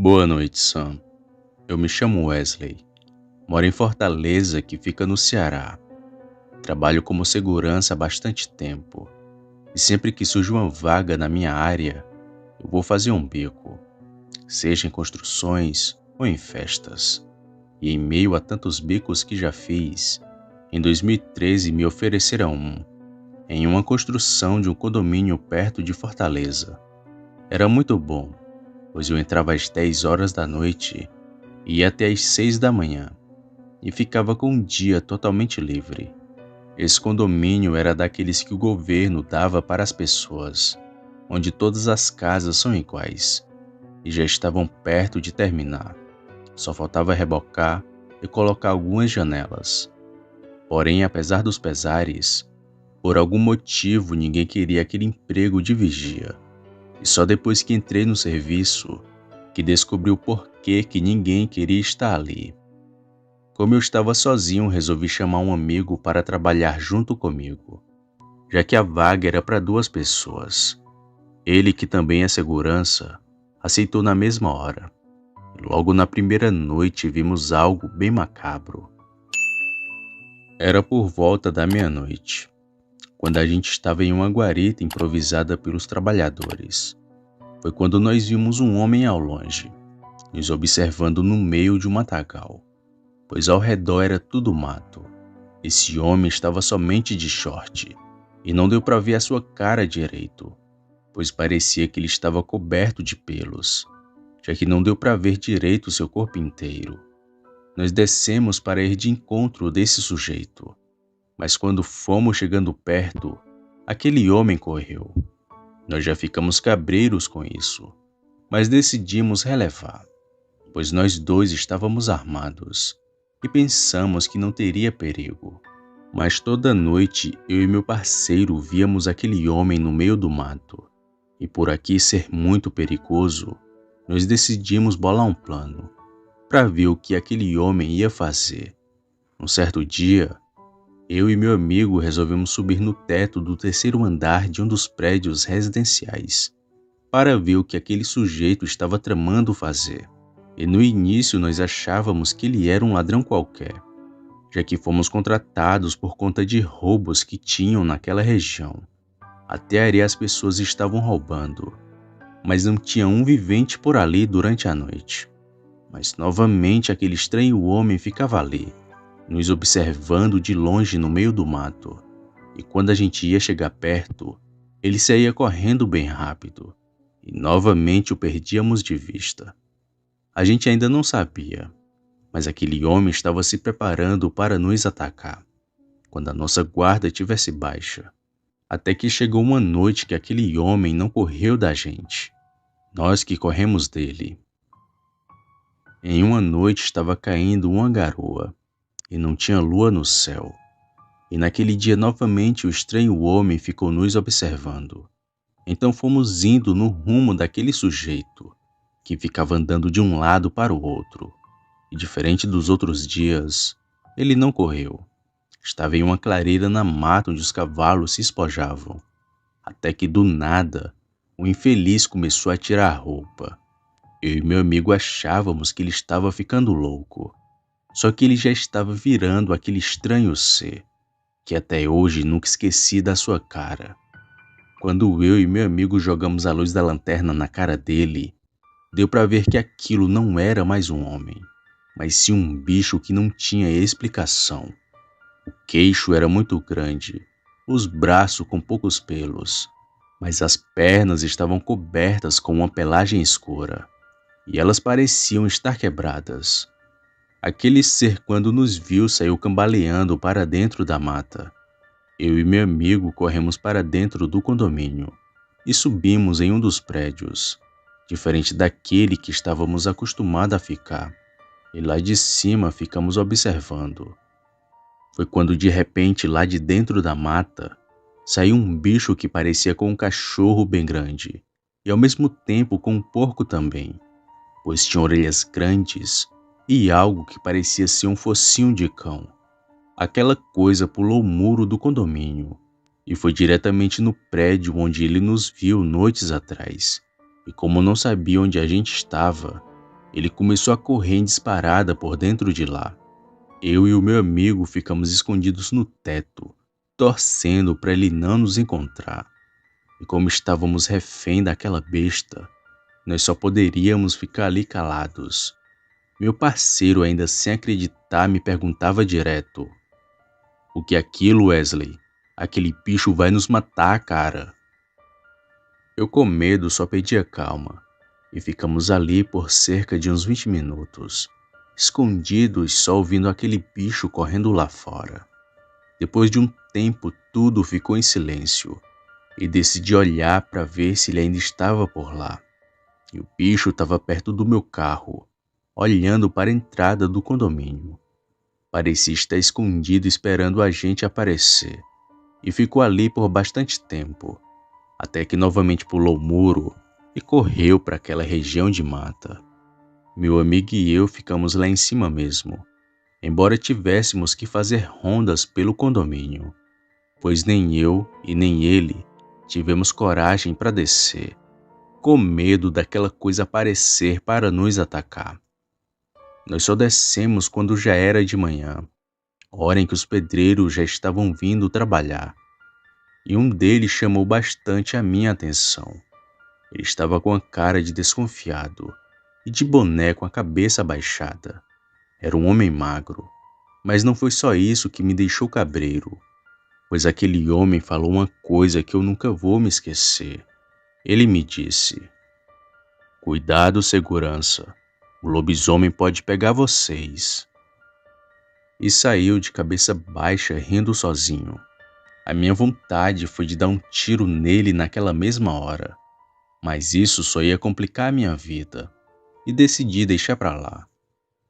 Boa noite, Sam. Eu me chamo Wesley. Moro em Fortaleza, que fica no Ceará. Trabalho como segurança há bastante tempo. E sempre que surge uma vaga na minha área, eu vou fazer um bico, seja em construções ou em festas. E em meio a tantos bicos que já fiz, em 2013 me ofereceram em uma construção de um condomínio perto de Fortaleza. Era muito bom, pois eu entrava às 10 horas da noite e ia até às 6 da manhã, e ficava com um dia totalmente livre. Esse condomínio era daqueles que o governo dava para as pessoas, onde todas as casas são iguais, e já estavam perto de terminar. Só faltava rebocar e colocar algumas janelas. Porém, apesar dos pesares, por algum motivo ninguém queria aquele emprego de vigia. E só depois que entrei no serviço, que descobri o porquê que ninguém queria estar ali. Como eu estava sozinho, resolvi chamar um amigo para trabalhar junto comigo, já que a vaga era para 2 pessoas. Ele, que também é segurança, aceitou na mesma hora. E logo na primeira noite vimos algo bem macabro. Era por volta da meia-noite, quando a gente estava em uma guarita improvisada pelos trabalhadores. Foi quando nós vimos um homem ao longe, nos observando no meio de um matagal, pois ao redor era tudo mato. Esse homem estava somente de short, e não deu para ver a sua cara direito, pois parecia que ele estava coberto de pelos, já que não deu para ver direito seu corpo inteiro. Nós descemos para ir de encontro desse sujeito, mas quando fomos chegando perto, aquele homem correu. Nós já ficamos cabreiros com isso, mas decidimos relevar, pois nós dois estávamos armados e pensamos que não teria perigo. Mas toda noite eu e meu parceiro víamos aquele homem no meio do mato, e por aqui ser muito perigoso, nós decidimos bolar um plano para ver o que aquele homem ia fazer. Um certo dia, eu e meu amigo resolvemos subir no teto do terceiro andar de um dos prédios residenciais para ver o que aquele sujeito estava tramando fazer. E no início nós achávamos que ele era um ladrão qualquer, já que fomos contratados por conta de roubos que tinham naquela região. Até ali as pessoas estavam roubando, mas não tinha um vivente por ali durante a noite. Mas novamente aquele estranho homem ficava ali, nos observando de longe no meio do mato. E quando a gente ia chegar perto, ele saía correndo bem rápido, e novamente o perdíamos de vista. A gente ainda não sabia, mas aquele homem estava se preparando para nos atacar, quando a nossa guarda estivesse baixa. Até que chegou uma noite que aquele homem não correu da gente, nós que corremos dele. Em uma noite estava caindo uma garoa, e não tinha lua no céu. E naquele dia novamente o estranho homem ficou nos observando. Então fomos indo no rumo daquele sujeito, que ficava andando de um lado para o outro. E diferente dos outros dias, ele não correu. Estava em uma clareira na mata onde os cavalos se espojavam. Até que do nada, o infeliz começou a tirar a roupa. Eu e meu amigo achávamos que ele estava ficando louco. Só que ele já estava virando aquele estranho ser, que até hoje nunca esqueci da sua cara. Quando eu e meu amigo jogamos a luz da lanterna na cara dele, deu para ver que aquilo não era mais um homem, mas sim um bicho que não tinha explicação. O queixo era muito grande, os braços com poucos pelos, mas as pernas estavam cobertas com uma pelagem escura, e elas pareciam estar quebradas. Aquele ser, quando nos viu, saiu cambaleando para dentro da mata. Eu e meu amigo corremos para dentro do condomínio e subimos em um dos prédios, diferente daquele que estávamos acostumados a ficar. E lá de cima ficamos observando. Foi quando de repente, lá de dentro da mata, saiu um bicho que parecia com um cachorro bem grande, e ao mesmo tempo com um porco também, pois tinha orelhas grandes e algo que parecia ser um focinho de cão. Aquela coisa pulou o muro do condomínio e foi diretamente no prédio onde ele nos viu noites atrás. E como não sabia onde a gente estava, Ele começou a correr em disparada por dentro de lá. Eu e o meu amigo ficamos escondidos no teto, torcendo para ele não nos encontrar. E como estávamos refém daquela besta, nós só poderíamos ficar ali calados. Meu parceiro, ainda sem acreditar, me perguntava direto: "O que é aquilo, Wesley? Aquele bicho vai nos matar, cara." Eu, com medo, só pedia calma. E ficamos ali por cerca de uns 20 minutos, escondidos, só ouvindo aquele bicho correndo lá fora. Depois de um tempo, tudo ficou em silêncio e decidi olhar para ver se ele ainda estava por lá. E o bicho estava perto do meu carro, olhando para a entrada do condomínio. Parecia estar escondido esperando a gente aparecer. E ficou ali por bastante tempo, até que novamente pulou o muro e correu para aquela região de mata. Meu amigo e eu ficamos lá em cima mesmo, embora tivéssemos que fazer rondas pelo condomínio, pois nem eu e nem ele tivemos coragem para descer, com medo daquela coisa aparecer para nos atacar. Nós só descemos quando já era de manhã, hora em que os pedreiros já estavam vindo trabalhar, e um deles chamou bastante a minha atenção. Ele estava com a cara de desconfiado e de boné com a cabeça abaixada. Era um homem magro, mas não foi só isso que me deixou cabreiro, pois aquele homem falou uma coisa que eu nunca vou me esquecer. Ele me disse: "Cuidado, segurança. O lobisomem pode pegar vocês." E saiu de cabeça baixa, rindo sozinho. A minha vontade foi de dar um tiro nele naquela mesma hora, mas isso só ia complicar a minha vida, e decidi deixar pra lá.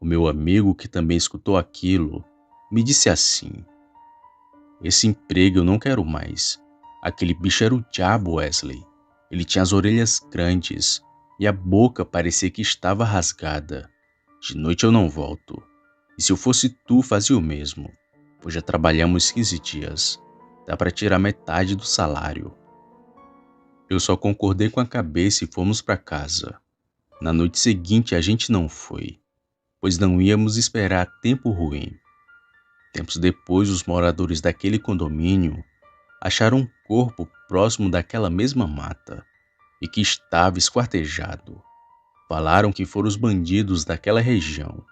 O meu amigo, que também escutou aquilo, me disse assim: "Esse emprego eu não quero mais. Aquele bicho era o diabo, Wesley. Ele tinha as orelhas grandes e a boca parecia que estava rasgada. De noite eu não volto. E se eu fosse tu, fazia o mesmo, pois já trabalhamos 15 dias. Dá para tirar metade do salário." Eu só concordei com a cabeça e fomos para casa. Na noite seguinte a gente não foi, pois não íamos esperar tempo ruim. Tempos depois, os moradores daquele condomínio acharam um corpo próximo daquela mesma mata e que estava esquartejado. Falaram que foram os bandidos daquela região,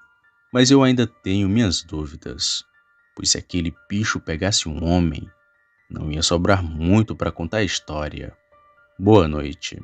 mas eu ainda tenho minhas dúvidas, pois se aquele bicho pegasse um homem, não ia sobrar muito para contar a história. Boa noite.